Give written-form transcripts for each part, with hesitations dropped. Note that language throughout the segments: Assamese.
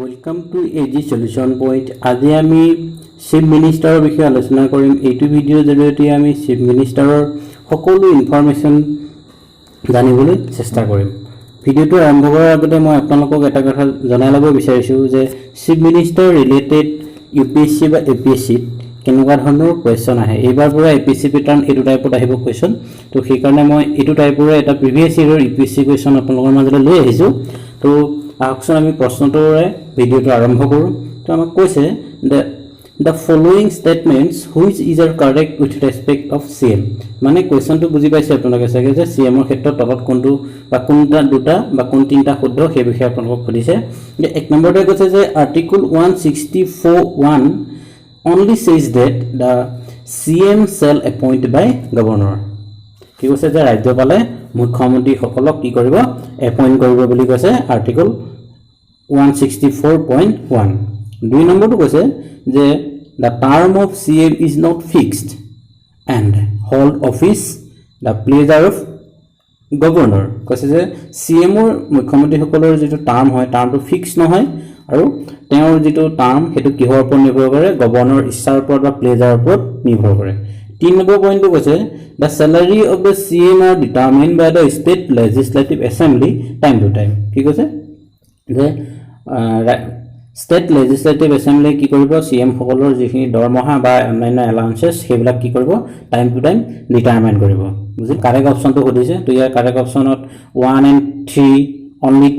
Welcome to AG Solutionpoint. আজি আমি চিফ মিনিষ্টাৰৰ বিষয়ে আলোচনা কৰিম। এইটো ভিডিঅ' জৰিয়তে আমি চিফ মিনিষ্টাৰৰ সকলো ইনফৰমেশ্যন জানিবলৈ চেষ্টা কৰিম। ভিডিঅ'টো আৰম্ভ কৰাৰ আগতে মই আপোনালোকক এটা কথা জনাই ল'ব বিচাৰিছোঁ যে চিফ মিনিষ্টাৰ ৰিলেটেড UPSC বা APSC কেনেকুৱা ধৰণৰ কুৱেশ্যন আহে। এইবাৰ পৰা APSC পেটাৰ্ণ এইটো টাইপত আহিব কুৱেশ্যন। তো সেইকাৰণে মই এইটো টাইপৰ এটা প্ৰিভিয়াছ ইয়েৰৰ UPSC কুৱেশ্যন আপোনালোকৰ মাজলৈ লৈ আহিছোঁ। তো আহকচোন আমি প্ৰশ্নটোৰে ভিডিঅ'টো আৰম্ভ কৰোঁ। তো আমাক কৈছে the following statements which is are correct with respect of CM। মানে কুৱেশ্যনটো বুজি পাইছে আপোনালোকে চাগে যে CM ৰ ক্ষেত্ৰত তলত কোনটো বা কোনটা দুটা বা কোন তিনিটা শুদ্ধ সেই বিষয়ে আপোনালোকক সুধিছে। যে এক নম্বৰতে কৈছে যে article 164(1) only says that the CM shall appoint by governor। কি কৈছে যে ৰাজ্যপালে মুখ্যমন্ত্ৰী সকলক কি কৰিব এপইণ্ট কৰিব বুলি কৈছে আৰ্টিকল 164(1). দুই নম্বৰটো কৈছে যে the term of CM is not fixed and hold office the pleasure of governor। কৈছে যে CM ৰ মুখ্যমন্ত্ৰী সকলৰ যেটো টাৰ্ম হয় টাৰ্মটো ফিক্স নহয় আৰু তেওঁৰ যেটো টাৰ্ম হেতু কিহৰ ওপৰত নিৰ্ভৰ কৰে গভৰ্ণৰ ইচ্ছাৰ ওপৰত বা প্লেজাৰৰ ওপৰত নিৰ্ভৰ কৰে। 3 নম্বৰ পইণ্টটো কৈছে the salary of the CM are determined by the state legislative assembly time to time। কি কৈছে যে state legislative assembly কি কৰিব CM সকলৰ যিখিনি দৰমহা বা অন্যান্য এলাউন্সেস সেইবিলাক কি কৰিব টাইম টু টাইম ডিটাৰমাইন কৰিব। বুজি কাৰেক্ট অপচনটো সুধিছে। তো ইয়াৰ correct অপচনত 1 and 3 only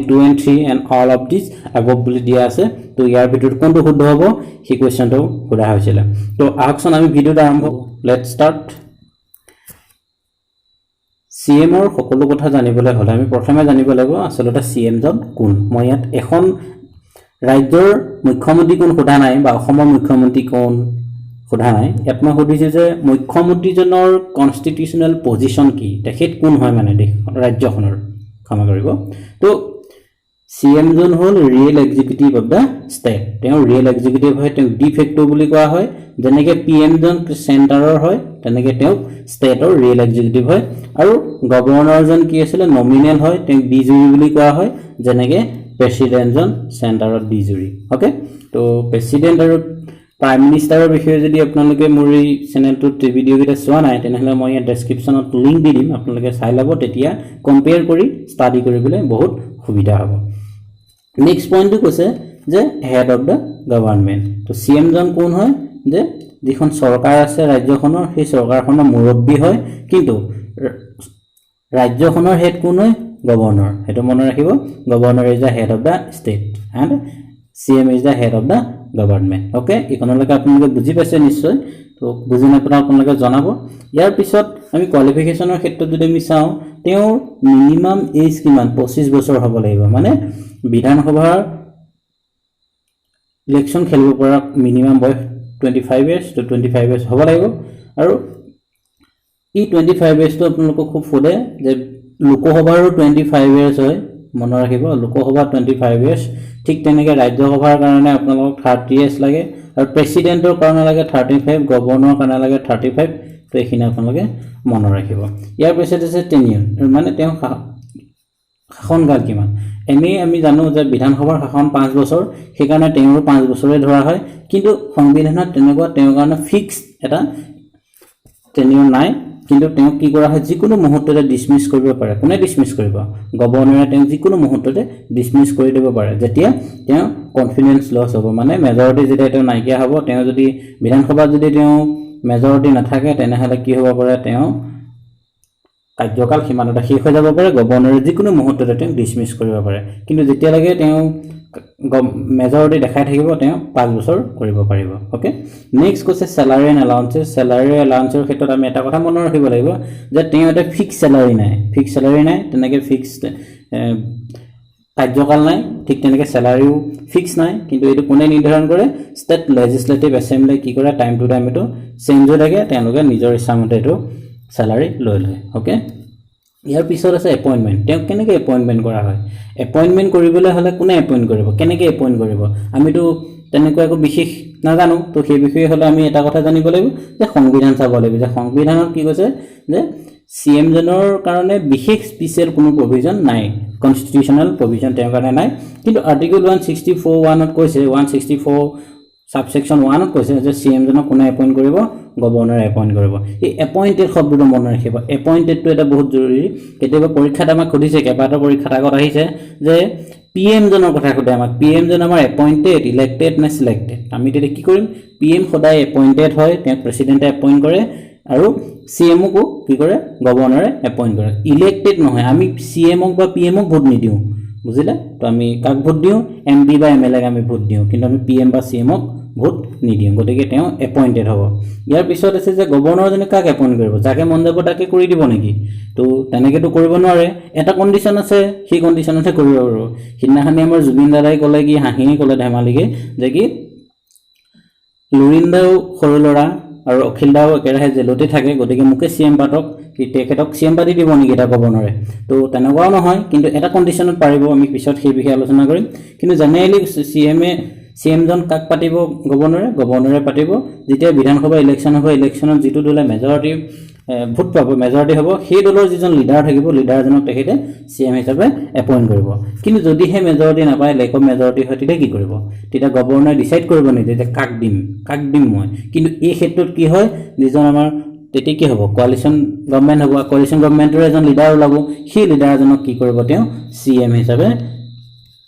2 and 3 and all of this above বুলি দিয়া আছে। তো ইয়াৰ ভিতৰত কোনটো শুদ্ধ হ'ব সেই কোৱেশ্চনটো সোধা হৈছিল। তো আহকচোন আমি ভিডিঅ'টো আৰম্ভ কৰোঁ। Let's start. CM ৰ সকলো কথা জানিবলৈ হ'লে আমি প্ৰথমে জানিব লাগিব আসলতে CM জন কোন। মই ইয়াত এখন ৰাজ্যৰ মুখ্যমন্ত্ৰী কোন সোধা নাই বা অসমৰ মুখ্যমন্ত্ৰী কোন সোধা নাই। ইয়াত মই সুধিছোঁ যে মুখ্যমন্ত্ৰীজনৰ কনষ্টিটিউচনেল পজিশ্যন কি, তেখেত কোন হয় মানে ৰাজ্যখনৰ, ক্ষমা কৰিব। তো CM জন হ'ল real executive of the state. তেওঁ ৰিয়েল এক্সিকিউটিভ হয়, তেওঁক ডি ফেক্টো বুলি কোৱা হয়। যেনেকৈ PM জন চেণ্টাৰৰ হয় তেনেকৈ তেওঁক ষ্টেটৰ ৰিয়েল এক্সিকিউটিভ হয়। আৰু গভৰ্ণৰজন কি আছিলে নমিনেল হয়, তেওঁক ডি জুৰি বুলি কোৱা হয়। যেনেকৈ প্ৰেচিডেণ্টজন চেণ্টাৰত ডি জুৰি। অ'কে, তো প্ৰেচিডেণ্ট আৰু প্ৰাইম মিনিষ্টাৰৰ বিষয়ে যদি আপোনালোকে মোৰ এই চেনেলটোত ভিডিঅ'কেইটা চোৱা নাই তেনেহ'লে মই ইয়াত ডেছক্ৰিপশ্যনত লিংক দি দিম, আপোনালোকে চাই ল'ব। তেতিয়া কম্পেয়াৰ কৰি ষ্টাডি কৰিবলৈ বহুত সুবিধা হ'ব। নেক্সট পইণ্টটো কৈছে যে হেড অফ দ্য গভৰ্ণমেণ্ট। তো CM জন কোন হয় যে যিখন চৰকাৰ আছে ৰাজ্যখনৰ সেই চৰকাৰখনৰ মুৰব্বী হয়, কিন্তু ৰাজ্যখনৰ হেড কোন হয় গভৰ্ণৰ। সেইটো মনত ৰাখিব, governor is the head of the state and CM is the head of the government. Okay, এইখনলৈকে আপোনালোকে বুজি পাইছে নিশ্চয়। তো বুজি নাপালে আপোনালোকে জনাব। ইয়াৰ পিছত আমি কোৱালিফিকেশ্যনৰ ক্ষেত্ৰত যদি আমি চাওঁ তেওঁৰ মিনিমাম এজ কিমান 25 বছৰ হ'ব লাগিব। মানে বিধানসভাৰ ইলেকশ্যন খেলিব পৰা মিনিমাম বয়স 25 years to 25 years হ'ব লাগিব। আৰু এই 25 yearsটো আপোনালোকক খুব সোধে যে লোকসভাৰো 25 years হয়, মনত ৰাখিব লোকসভা 25 years। ঠিক তেনেকৈ ৰাজ্যসভাৰ কাৰণে আপোনালোকক 30 years লাগে আৰু প্ৰেচিডেণ্টৰ কাৰণে লাগে 35, গভৰ্ণৰৰ কাৰণে লাগে 35। তো এইখিনি আপোনালোকে মনত ৰাখিব। ইয়াৰ পিছত আছে টেনিয়ৰ, মানে তেওঁ শাসনকাল কিমান। এনেই আমি জানো যে বিধানসভাৰ শাসন 5 বছৰ, সেইকাৰণে তেওঁৰো 5 বছৰে ধৰা হয়। কিন্তু সংবিধানত তেনেকুৱা তেওঁৰ কাৰণে ফিক্স এটা টেনিয়ৰ নাই। কিন্তু তেওঁক কি কৰা হয় যিকোনো মুহূৰ্ততে ডিছমিছ কৰিব পাৰে। কোনে ডিছমিছ কৰিব? গভৰ্ণৰে তেওঁক যিকোনো মুহূৰ্ততে ডিছমিছ কৰি দিব পাৰে যেতিয়া তেওঁ কনফিডেন্স লছ হ'ব, মানে মেজৰিটি যেতিয়া তেওঁ নাইকিয়া হ'ব। তেওঁ যদি বিধানসভাত যদি তেওঁ মেজৰিটি নাথাকে তেনেহ'লে কি হ'ব পাৰে তেওঁ কাৰ্যকাল সীমানতে শেষ হৈ যাব পাৰে। গভৰ্ণৰে যিকোনো মুহূৰ্ততে তেওঁক ডিছমিছ কৰিব পাৰে। কিন্তু যেতিয়ালৈকে তেওঁ মেজৰিটি দেখাই থাকিব তেওঁ 5 বছৰ কৰিব পাৰিব। অ'কে, নেক্সট কৈছে চেলাৰী এণ্ড এলাউন্সেছ। চেলাৰী এলাউন্সৰ ক্ষেত্ৰত আমি এটা কথা মনত ৰাখিব লাগিব যে তেওঁ এটা ফিক্স চেলাৰী নাই, তেনেকৈ ফিক্স কাৰ্যকাল নাই, ঠিক তেনেকৈ চেলাৰীও ফিক্স নাই। কিন্তু এইটো কোনে নিৰ্ধাৰণ কৰে? ষ্টেট লেজিছলেটিভ এছেম্বলি কি কৰে টাইম টু টাইম এইটো চেঞ্জ হৈ থাকে, তেওঁলোকে নিজৰ ইচ্ছামতে এইটো চেলাৰী লৈ লয়। অ'কে, ইয়াৰ পিছত আছে এপইণ্টমেণ্ট। তেওঁক কেনেকৈ এপইণ্টমেণ্ট কৰা হয়? এপইণ্টমেণ্ট কৰিবলৈ হ'লে কোনে এপইণ্ট কৰিব, কেনেকৈ এপইণ্ট কৰিব? আমিতো তেনেকুৱা একো বিশেষ নাজানো তো সেই বিষয়ে হলে আমি এটা কথা জানিব লাগিব যে সংবিধান চাব লাগিব যে সংবিধানত কি কৈছে যে সিএম জনৰ কাৰণে বিশেষ স্পেশাল কোনো প্ৰভিজন নাই কনস্টিটিউশনাল প্ৰভিজন তেওঁৰ কাৰণে নাই কিন্তু আৰ্টিকল 164(1) ত কৈছে 164 সাবসেকশন 1 ত কৈছে যে সিএম জনক কোনে এপইন্ট কৰিব গভৰ্ণৰে এপইন্ট কৰিব এই এপইন্টেড শব্দটো মনত ৰাখিব এপইন্টেডটো এটা বহুত জৰুৰী কেতিয়াবা পৰীক্ষাত আমাক সুধিছে কেইবাটা পৰীক্ষাত আগত আহিছে যে পিএম জনৰ কথা খুদে আমাক পিএম জন আমাৰ এপইন্টেড ইলেক্টেড নে সিলেক্টেড আমি তেতিয়া কি কৰিম পিএম সদায় এপইন্টেড হয় তেওঁ প্ৰেসিডেন্টে এপইন্ট কৰে আৰু সিএমও কো কি কৰে গভৰ্ণৰে এপইন্ট কৰে ইলেক্টেড নহয় আমি সিএমক বা পিএমক ভোট নিদিও বুজিলে তো আমি কাক ভোট দিও এমপি বা এমএলএ আমি ভোট দিও কিন্তু আমি পিএম বা সিএমক ভোট নিদিও গতিকে তেওঁ এপইন্টেড হ'ব ইয়াৰ পিছত আছে যে গভৰ্ণৰ জনে কাক এপইন্ট কৰিব যাকে মন যাব তাকে কৰি দিব নেকি তো তেনেকেতো কৰিব নোৱাৰে এটা কন্ডিশন আছে সেই কন্ডিশনতে কৰিব পাৰিব হিনাখানি আমাৰ জুবিন দাদাই ক'লে কি হাঁহিয়ে ক'লে ধেমালিকে যে কি লুৰিন্দাও সৰু লৰা আৰু অখিলদাও একেৰাহে জেলতে থাকে গতিকে মুকে সিএম পাতক কি তেখেতক সিএম পাতি দিব নেকি এটা গভৰ্ণৰে তো তেনেকুৱাও নহয় কিন্তু এটা কন্ডিশনত পাৰিব আমি পিছত সেই বিষয়ে আলোচনা কৰিম কিন্তু জেনেৰেলি সিএম জন কাক পাতিব গভৰ্ণৰে পাতিব যেতিয়া বিধানসভা ইলেকশন হ'ব ইলেকশনত যেটো দলে মেজৰিটি ভোট পাব মেজৰিটি হ'ব সেই দলৰ যিজন লিডাৰ থাকিব লিডাৰজনক তেখেতে সিএম হিচাপে এপইন্ট কৰিব কিন্তু যদি হে মেজৰিটি নাপায় লেক অফ মেজৰিটি হয় তেতিয়া কি কৰিব তেতিয়া গভৰ্ণৰে ডিসাইড কৰিব নিজে যে কাক দিম মই কিন্তু এই ক্ষেত্ৰত কি হয় যিজন আমাৰ তেতিয়া কি হ'ব কোয়ালিশন গভৰ্ণমেন্ট হ'ব কোয়ালিশন গভৰ্ণমেন্টৰ এজন লিডাৰ ওলাব সেই লিডাৰজনক কি কৰিব তেওঁ সিএম হিচাপে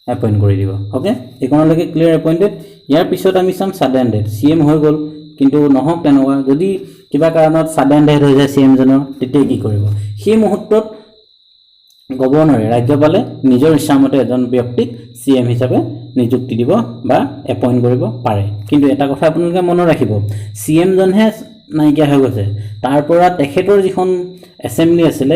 এপইন্ট কৰি দিব ওকে এখনলৈকে ক্লিয়াৰ এপইন্টেড ইয়াৰ পিছত আমি চাম সাডেন ডেথ সিএম হৈ গল কিন্তু নহক তেনেকুৱা যদি কিবা কাৰণত সাডেন ডেথ হৈ যায় সিএম জনৰ তেতিয়া কি কৰিব সেই মুহূৰ্তত গভৰ্ণৰে ৰাজ্যপালে নিজৰ ইচ্ছামতে এজন ব্যক্তিক সিএম হিচাপে নিযুক্তি দিব বা এপইন্ট কৰিব পাৰে কিন্তু এটা কথা আপোনালোকে মনত ৰাখিব সিএম জনহে নাইকিয়া হৈ গৈছে তাৰ পৰা তেখেতৰ যিখন এছেম্বলি আছিল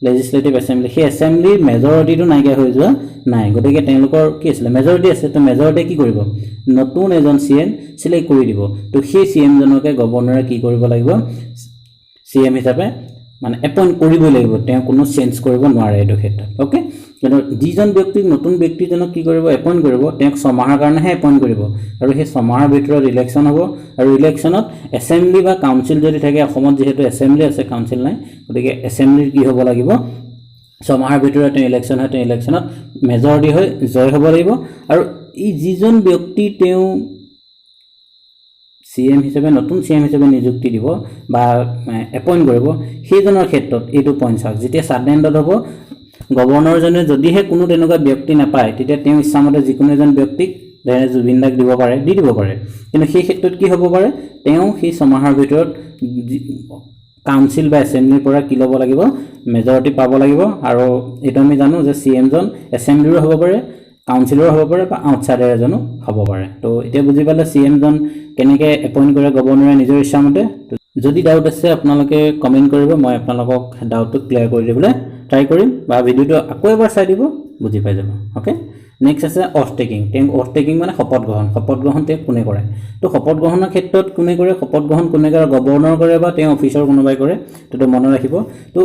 legislative assembly সেই assemblyৰ মেজৰিটিটো নাইকিয়া হৈ যোৱা নাই গতিকে তেওঁলোকৰ কি আছিল মেজৰিটি আছে তো মেজৰিটি কি কৰিব নতুন এজন সিএম সিলেক্ট কৰি দিব তো সেই সিএম জনকে গভৰ্ণৰে কি কৰিব লাগিব সিএম হিচাপে মানে এপইন্ট কৰিবই লাগিব তেওঁ কোনো চেঞ্জ কৰিব নোৱাৰে এই ক্ষেত্ৰত ওকে কিন্তু যিজন ব্যক্তি নতুন ব্যক্তিজনক কি কৰিব এপইন্ট কৰিব তেওঁক সমাহাৰ কাৰণেহে এপইন্ট কৰিব আৰু সেই সমাহাৰ ভিতৰত ইলেকশন হ'ব আৰু ইলেকশনত এছেম্বলি বা কাউন্সিল যদি থাকে অসমত যেহেতু এছেম্বলি আছে কাউন্সিল নাই গতিকে এছেম্বলিৰ কি হ'ব লাগিব সমাহাৰ ভিতৰত তেওঁ ইলেকশন হয় তেওঁ ইলেকশনত মেজৰিটি হৈ জয় হ'ব লাগিব আৰু এই যিজন ব্যক্তি তেওঁ সিএম হিচাপে নতুন সিএম হিচাপে নিযুক্তি দিব বা এপইন্ট কৰিব সেইজনৰ ক্ষেত্ৰত এইটো পইণ্ট চাওক যেতিয়া সাডেন ডেথ হ'ব গভৰ্ণৰ জনে যদিহে কোনো তেনেকুৱা ব্যক্তি নাপায় তেতিয়া তেওঁ ইচ্ছামতে যিকোনো এজন ব্যক্তিক যেনে জুবিন দাক দিব পাৰে কিন্তু সেই ক্ষেত্ৰত কি হ'ব পাৰে তেওঁ সেই সমাহাৰ ভিতৰত কাউন্সিল বা এছেম্বলিৰ পৰা কি ল'ব লাগিব মেজৰিটি পাব লাগিব আৰু এটা আমি জানো যে সিএম জন এছেম্বলিৰ হ'ব পাৰে কাউন্সিলৰ হ'ব পাৰে বা আউটসাইডাৰ এজনো হ'ব পাৰে তো এতিয়া বুজি পালে সিএম জন কেনেকৈ এপইন্ট কৰে গভৰ্ণৰে নিজৰ ইচ্ছামতে যদি ডাউট আছে আপোনালোকে কমেন্ট কৰিব মই আপোনালোকক ডাউটটো ক্লিয়াৰ কৰি দিবলৈ ট্ৰাই কৰিম বা ভিডিওটো আকৌ এবাৰ চাই দিব বুজি পাই যাব ওকে নেক্সট আছে অথ টেকিং মানে শপত গ্ৰহণ তে কোনে কৰে তো শপত গ্ৰহণৰ ক্ষেত্ৰত কোনে কৰে শপত গ্ৰহণ কোনে কৰে গভৰ্ণৰ কৰে বা তেওঁ অফিচাৰ কোনোবাই কৰে তো মনত ৰাখিব তো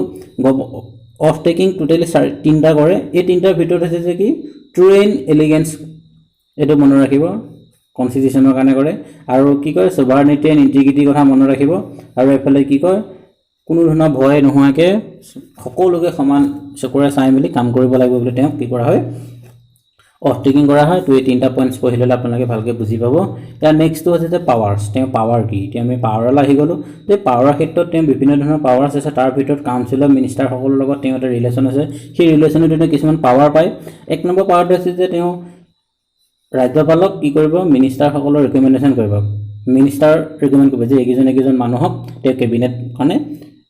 অথ টেকিং টোটালি তিনটা কৰে এই তিনটাৰ ভিতৰত আছে যে কি ট্ৰু এণ্ড এলিগেন্স এটো মনত ৰাখিব কনস্টিটিউশনৰ কাৰণে কৰে আৰু কি কয় সভাৰ্নিটি এণ্ড ইন্টিগ্ৰিটি কথা মনত ৰাখিব আৰু এফালে কি কয় কোনো ধৰণৰ ভয় নোহোৱাকে সকলোকে সমান চকুৰে চাই মেলি কাম কৰিব লাগিব বুলি তেওঁ কি কৰা হয় অথ টেকিং কৰা হয় তো এই তিনটা পইণ্টছ পঢ়িলে আপোনালোকে ভালকৈ বুজি পাব তাৰ নেক্সটটো আছে যে পাৱাৰছ তেওঁ পাৱাৰ কি এতিয়া আমি পাৱাৰলৈ আহি গ'লো যে পাৱাৰৰ ক্ষেত্ৰত তেওঁ বিভিন্ন ধৰণৰ পাৱাৰছ আছে তাৰ ভিতৰত কাউন্সিল অফ মিনিষ্টাৰ সকলৰ লগত তেওঁ এটা ৰিলেশ্যন আছে সেই ৰিলেশ্যনৰ দ্বাৰা কিছুমান পাৱাৰ পায় এক নম্বৰ পাৱাৰটো আছে যে তেওঁ ৰাজ্যপালক কি কৰিব মিনিষ্টাৰ সকলৰ ৰিকমেন্ডেশন কৰিব মিনিষ্টাৰ ৰিকমেন্ড কৰিব যে একজন মানুহক তেওঁ কেবিনেট মানে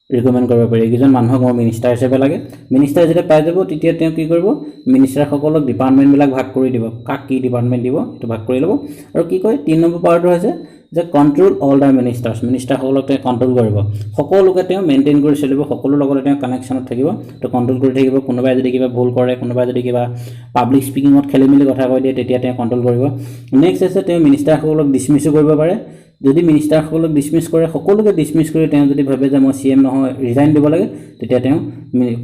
ৰিকমেন্ড কৰিব পাৰে একজন মানুহক মোৰ মিনিষ্টাৰ হিচাপে লাগে মিনিষ্টাৰ যেতিয়া পাই যাব তেতিয়া তেওঁ কি কৰিব মিনিষ্টাৰ সকলক ডিপাৰ্টমেন্ট বিলাক ভাগ কৰি দিব কাক কি ডিপাৰ্টমেন্ট দিব এটো ভাগ কৰি ল'ব আৰু কি কয় 3 নম্বৰ পাৱাৰটো আছে যে কন্ট্ৰোল অল দা মিনিষ্টাৰ্স মিনিষ্টাৰ সকলক তেওঁ কন্ট্ৰোল কৰিব সকলোকে তেওঁ মেইনটেইন কৰি চলিব সকলো লগতে তেওঁ কানেকশনত থাকিব তো কন্ট্ৰোল কৰি থাকিব কোনোবাই যদি কিবা ভুল কৰে কোনোবাই যদি কিবা পাব্লিক স্পিকিংত খেলিমেলি কথা কৈ দিয়ে তেতিয়া তেওঁ কন্ট্ৰোল কৰিব নেক্সট আছে তেওঁ মিনিষ্টাৰ সকলক ডিসমিছ কৰিব পাৰে যদি মিনিষ্টাৰ সকলক ডিসমিছ কৰে সকলোকে ডিসমিছ কৰি তেওঁ যদি ভাবে যে মই সিএম নহয় ৰিজাইন দিব লাগে তেতিয়া তেওঁ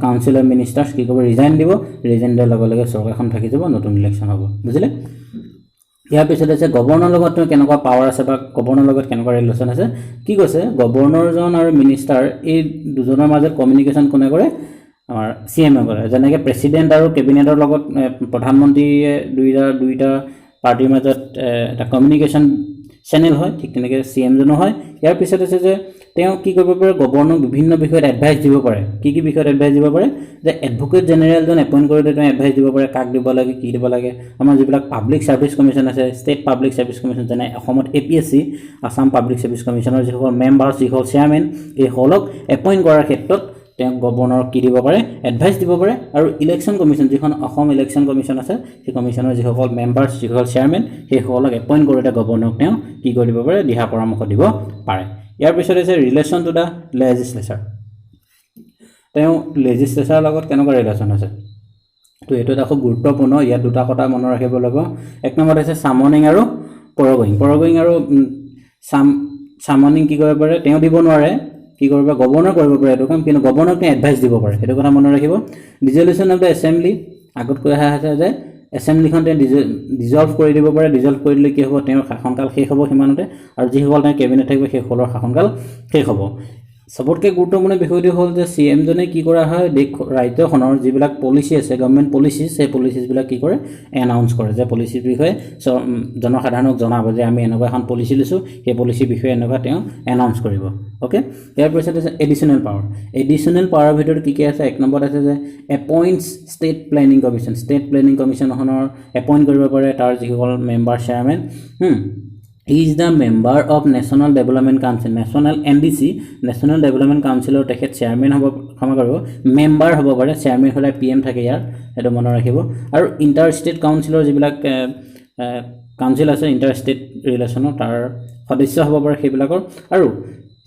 কাউন্সিল অফ মিনিষ্টাৰ্স কি কৰিব ৰিজাইন দিব ৰিজাইন দিয়াৰ লগে লগে চৰকাৰখন থাকি যাব নতুন ইলেকশন হ'ব বুজিলে ইয়াৰ পিছত আছে গভৰ্ণৰ লগত কেনেকুৱা পাৱাৰ আছে বা গভৰ্ণৰ লগত কেনেকুৱা ৰিলেশ্যন আছে কি কৈছে গভৰ্ণৰজন আৰু মিনিষ্টাৰ এই দুজনৰ মাজত কমিউনিকেশ্যন কোনে কৰে আমাৰ সিএমএ কৰে যেনেকৈ প্ৰেসিডেন্ট আৰু কেবিনেটৰ লগত প্ৰধানমন্ত্ৰীয়ে দুইটা পাৰ্টিৰ মাজত এটা কমিউনিকেশ্যন চেনেল হয় ঠিক তেনেকৈ সিএমজনো হয় ইয়াৰ পিছত আছে যে তেওঁ কি কৰিব পাৰে গভৰ্ণৰক বিভিন্ন বিষয়ত এডভাইচ দিব পাৰে কি বিষয়ত এডভাইচ দিব পাৰে যে এডভোকেট জেনেৰেলজন এপইণ্ট কৰোঁতে তেওঁ এডভাইচ দিব পাৰে কাক দিব লাগে কি দিব লাগে আমাৰ যিবিলাক পাব্লিক সাৰ্ভিস কমিশ্যন আছে ষ্টেট পাব্লিক সাৰ্ভিস কমিশ্যন যেনে অসমত APSC আসাম পাব্লিক সাৰ্ভিস কমিশ্যনৰ যিসকল মেম্বাৰ যিসকল চেয়াৰমেন এই সকলক এপইণ্ট কৰাৰ ক্ষেত্ৰত তেওঁ গভৰ্ণৰক কি দিব পাৰে এডভাইচ দিব পাৰে আৰু ইলেকশ্যন কমিশ্যন যিখন অসম ইলেকশ্যন কমিশ্যন আছে সেই কমিশ্যনৰ যিসকল মেম্বাৰ্ছ যিসকল চেয়াৰমেন সেই সকলক এপইণ্ট কৰোঁতে গভৰ্ণৰক তেওঁ কি কৰিব পাৰে দিহা পৰামৰ্শ দিব পাৰে ইয়াৰ পিছত আছে ৰিলেশ্যন টু দ্য লেজিসলেচাৰ তেওঁ লেজিসলেচাৰৰ লগত কেনেকুৱা ৰিলেশ্যন আছে তো এইটো এটা খুব গুৰুত্বপূৰ্ণ ইয়াত দুটা কথা মনত ৰাখিব লাগিব এক নম্বৰত আছে সামনিং আৰু পৰগয়িং আৰু সামনিং কি কৰিব পাৰে তেওঁ দিব নোৱাৰে কি কৰিব গভৰ্ণৰ কৰিব পাৰে এইটো কাম কিন্তু গভৰ্ণৰক তেওঁ এডভাইচ দিব পাৰে সেইটো কথা মনত ৰাখিব ডিজলিউশ্যন অফ দ্য এছেম্বলি আগত কৈ অহা আছে যে এছেম্বলিখন তেওঁ ডিজলভ কৰি দিব পাৰে ডিজলভ কৰি দিলে কি হ'ব তেওঁৰ শাসনকাল শেষ হ'ব সিমানতে আৰু যিসকল তেওঁ কেবিনেট থাকিব সেই সকলৰ শাসনকাল শেষ হ'ব সবতকৈ গুৰুত্বপূৰ্ণ বিষয়টো হ'ল যে সিএমজনে কি কৰা হয় দেশ ৰাজ্যখনৰ যিবিলাক পলিচি আছে গভৰ্ণমেণ্ট পলিচিছ সেই পলিচিছবিলাক কি কৰে এনাউন্স কৰে যে পলিচিৰ বিষয়ে জনসাধাৰণক জনাব যে আমি এনেকুৱা এখন পলিচি লৈছোঁ সেই পলিচিৰ বিষয়ে এনেকুৱা তেওঁ এনাউন্স কৰিব ওকে ইয়াৰ পিছত আছে এডিশ্যনেল পাৱাৰৰ ভিতৰত কি আছে এক নম্বৰত আছে যে এপইণ্টছ ষ্টেট প্লেনিং কমিশ্যনখনৰ এপইণ্ট কৰিব পাৰে তাৰ যিসকল member chairman He is the member of National Development Council, National Development Council or তেখেত চেয়াৰমেন হ'ব ক্ষমা কৰিব মেম্বাৰ হ'ব পাৰে চেয়াৰমেন হ'লে PM থাকে ইয়াৰ সেইটো মনত ৰাখিব আৰু ইণ্টাৰ ষ্টেট কাউন্সিলৰ যিবিলাক কাউন্সিল আছে ইণ্টাৰ ষ্টেট ৰিলেশ্যনৰ তাৰ সদস্য হ'ব পাৰে সেইবিলাকৰ আৰু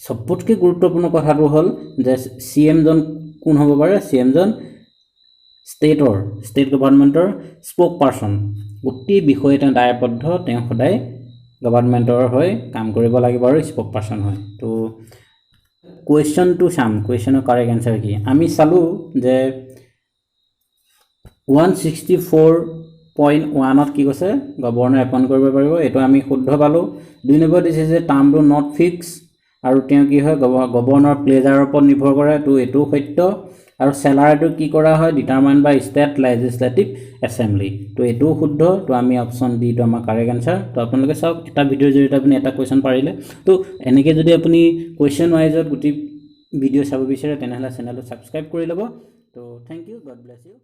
সবতকৈ গুৰুত্বপূৰ্ণ কথাটো হ'ল যে CMজন কোন হ'ব পাৰে CMজন ষ্টেট গভৰ্ণমেণ্টৰ স্পোক পাৰ্চন গোটেই বিষয়ে তেওঁ দায়বদ্ধ তেওঁ সদায় গভৰ্ণমেণ্টৰ হৈ কাম কৰিব লাগিব আৰু স্পোক পাৰ্চন হয় তো কুৱেশ্যনটো চাম কুৱেশ্যনৰ কাৰেক্ট এনসাৰ কি আমি চালোঁ যে 164.1ত কি কৈছে গভৰ্ণৰ এপইণ্ট কৰিব পাৰিব এইটো আমি শুদ্ধ পালোঁ 2 নম্বৰ দিছে যে টাৰ্মটো নট ফিক্স আৰু তেওঁ কি হয় গভৰ্ণৰ প্লেজাৰৰ ওপৰত নিৰ্ভৰ কৰে তো এইটো সত্য আৰু স্যালাৰিটো কি কৰা হয় ডিটাৰমাইন বাই ষ্টেট লেজিসলেটিভ এছেম্বলি তো এইটো শুদ্ধ তো আমি অপচন ডি টো আমাৰ কাৰেক্ট এনসাৰ তো আপোনালোকে চাওক এটা ভিডিঅ'ৰ জৰিয়তে আপুনি এটা কুৱেশ্যন পাৰিলে তো এনেকৈ যদি আপুনি কুৱেশ্যন ওয়াইজত গোটেই ভিডিঅ' চাব বিচাৰে তেনেহ'লে চেনেলটো সাবস্ক্ৰাইব কৰি ল'ব তো thank you God bless U